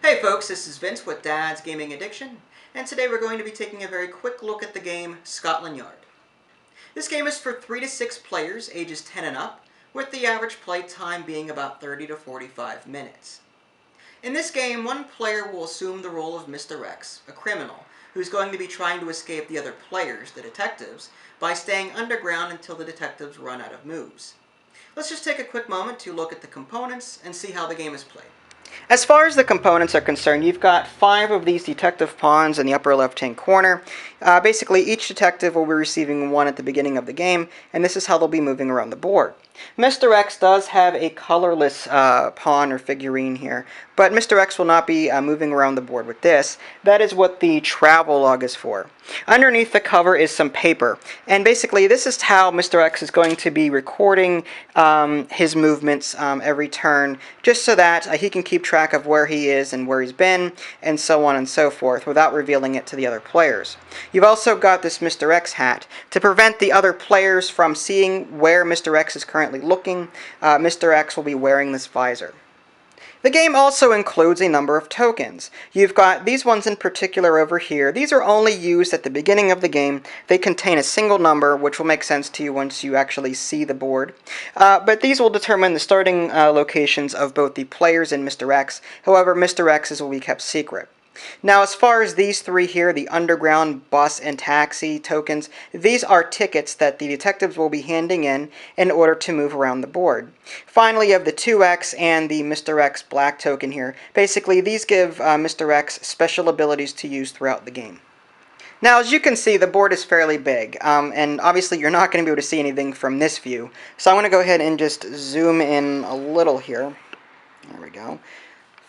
Hey folks, this is Vince with Dad's Gaming Addiction, and today we're going to be taking a very quick look at the game Scotland Yard. This game is for 3 to 6 players, ages 10 and up, with the average play time being about 30 to 45 minutes. In this game, one player will assume the role of Mr. X, a criminal, who's going to be trying to escape the other players, the detectives, by staying underground until the detectives run out of moves. Let's just take a quick moment to look at the components and see how the game is played. As far as the components are concerned, you've got 5 of these detective pawns in the upper left-hand corner. Basically, each detective will be receiving 1 at the beginning of the game, and this is how they'll be moving around the board. Mr. X does have a colorless pawn or figurine here, but Mr. X will not be moving around the board with this. That is what the travel log is for. Underneath the cover is some paper, and basically this is how Mr. X is going to be recording his movements every turn, just so that he can keep track of where he is and where he's been, and so on and so forth, without revealing it to the other players. You've also got this Mr. X hat to prevent the other players from seeing where Mr. X is currently looking. Mr. X will be wearing this visor. The game also includes a number of tokens. You've got these ones in particular over here. These are only used at the beginning of the game. They contain a single number, which will make sense to you once you actually see the board. But these will determine the starting locations of both the players and Mr. X. However, Mr. X's will be kept secret. Now, as far as these 3 here, the underground, bus, and taxi tokens, these are tickets that the detectives will be handing in order to move around the board. Finally, you have the 2X and the Mr. X black token here. Basically, these give Mr. X special abilities to use throughout the game. Now, as you can see, the board is fairly big, and obviously you're not going to be able to see anything from this view. So I'm going to go ahead and just zoom in a little here. There we go.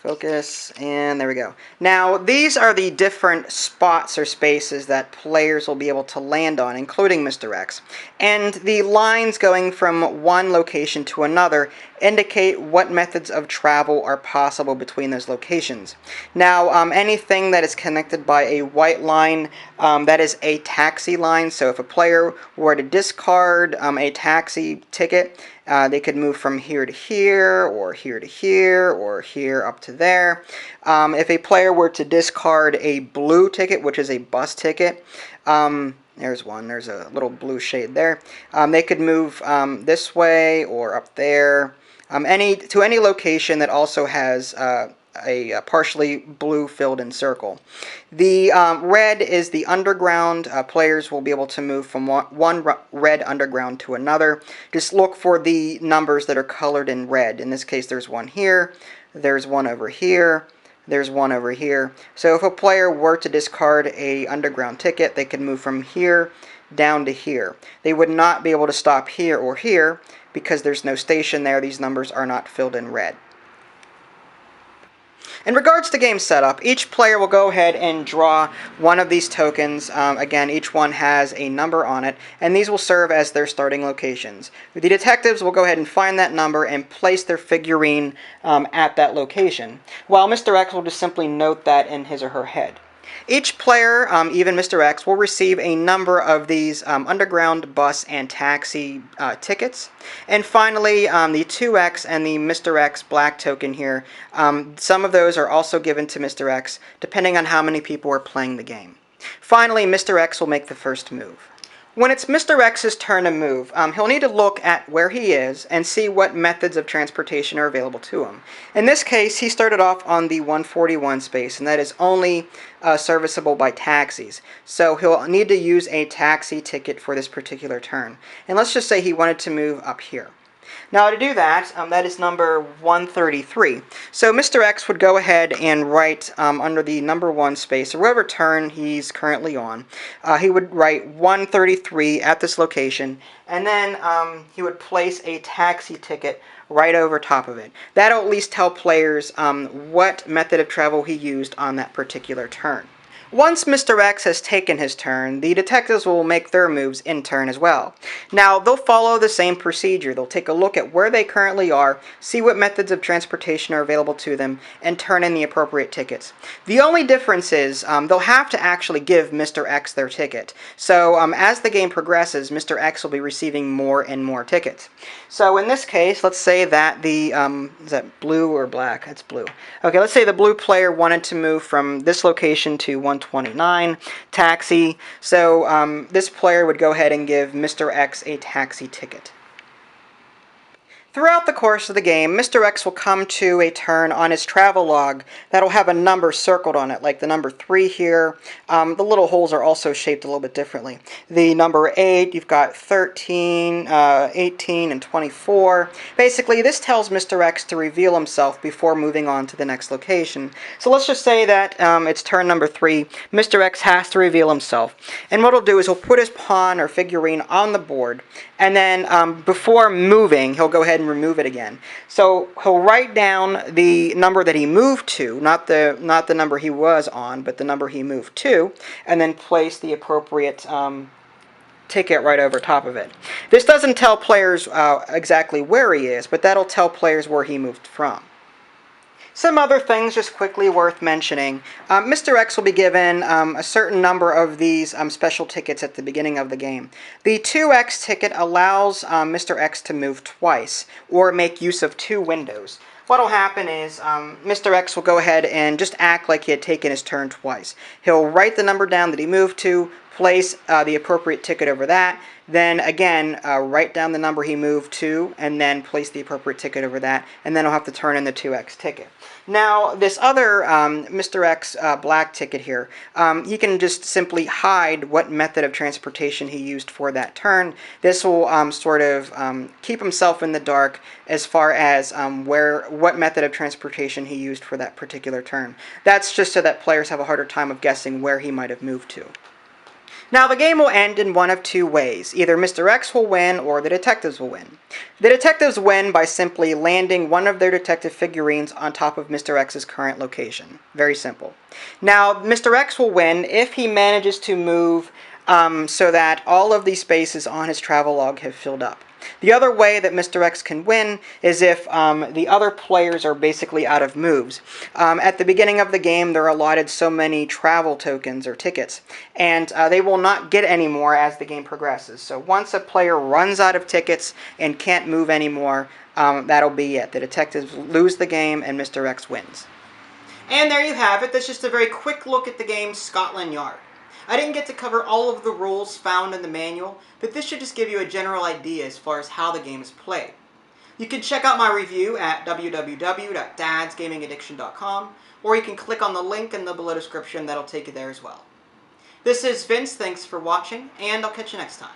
Focus, and there we go. Now, these are the different spots or spaces that players will be able to land on, including Mr. X. And the lines going from one location to another indicate what methods of travel are possible between those locations. Now, anything that is connected by a white line, that is a taxi line. So if a player were to discard a taxi ticket, they could move from here to here, or here to here, or here up to there. If a player were to discard a blue ticket, which is a bus ticket, there's one, there's a little blue shade there, they could move this way or up there, to any location that also has a partially blue filled-in circle. The red is the underground. Players will be able to move from one red underground to another. Just look for the numbers that are colored in red. In this case, there's one here, there's one over here, there's one over here. So if a player were to discard a underground ticket, they could move from here down to here. They would not be able to stop here or here because there's no station there. These numbers are not filled in red. In regards to game setup, each player will go ahead and draw one of these tokens. Again, each one has a number on it, and these will serve as their starting locations. The detectives will go ahead and find that number and place their figurine at that location, while Mr. X will just simply note that in his or her head. Each player, even Mr. X, will receive a number of these underground, bus, and taxi tickets. And finally, the 2X and the Mr. X black token here, some of those are also given to Mr. X, depending on how many people are playing the game. Finally, Mr. X will make the first move. When it's Mr. X's turn to move, he'll need to look at where he is and see what methods of transportation are available to him. In this case, he started off on the 141 space, and that is only serviceable by taxis. So he'll need to use a taxi ticket for this particular turn. And let's just say he wanted to move up here. Now to do that, that is number 133. So Mr. X would go ahead and write under the number 1 space, or whatever turn he's currently on, he would write 133 at this location, and then he would place a taxi ticket right over top of it. That'll at least tell players what method of travel he used on that particular turn. Once Mr. X has taken his turn, the detectives will make their moves in turn as well. Now, they'll follow the same procedure. They'll take a look at where they currently are, see what methods of transportation are available to them, and turn in the appropriate tickets. The only difference is they'll have to actually give Mr. X their ticket. So as the game progresses, Mr. X will be receiving more and more tickets. So in this case, let's say that the, is that blue or black? That's blue. Okay, let's say the blue player wanted to move from this location to 129, taxi. So this player would go ahead and give Mr. X a taxi ticket. Throughout the course of the game, Mr. X will come to a turn on his travel log that'll have a number circled on it, like the number 3 here. The little holes are also shaped a little bit differently. The number 8, you've got 13, 18, and 24. Basically, this tells Mr. X to reveal himself before moving on to the next location. So let's just say that it's turn number 3. Mr. X has to reveal himself. And what he'll do is he'll put his pawn or figurine on the board, and then before moving, he'll go ahead and remove it again. So he'll write down the number that he moved to, not the number he was on, but the number he moved to, and then place the appropriate ticket right over top of it. This doesn't tell players exactly where he is, but that'll tell players where he moved from. Some other things just quickly worth mentioning. Mr. X will be given a certain number of these special tickets at the beginning of the game. The 2X ticket allows Mr. X to move twice, or make use of 2 windows. What will happen is Mr. X will go ahead and just act like he had taken his turn twice. He'll write the number down that he moved to, place the appropriate ticket over that, then again write down the number he moved to, and then place the appropriate ticket over that, and then he'll have to turn in the 2X ticket. Now, this other Mr. X black ticket here, he can just simply hide what method of transportation he used for that turn. This will sort of keep himself in the dark as far as what method of transportation he used for that particular turn. That's just so that players have a harder time of guessing where he might have moved to. Now, the game will end in one of 2 ways. Either Mr. X will win or the detectives will win. The detectives win by simply landing one of their detective figurines on top of Mr. X's current location. Very simple. Now, Mr. X will win if he manages to move so that all of these spaces on his travel log have filled up. The other way that Mr. X can win is if the other players are basically out of moves. At the beginning of the game, they're allotted so many travel tokens or tickets, and they will not get any more as the game progresses. So once a player runs out of tickets and can't move anymore, that'll be it. The detectives lose the game and Mr. X wins. And there you have it. That's just a very quick look at the game Scotland Yard. I didn't get to cover all of the rules found in the manual, but this should just give you a general idea as far as how the game is played. You can check out my review at www.dadsgamingaddiction.com, or you can click on the link in the below description that'll take you there as well. This is Vince, thanks for watching, and I'll catch you next time.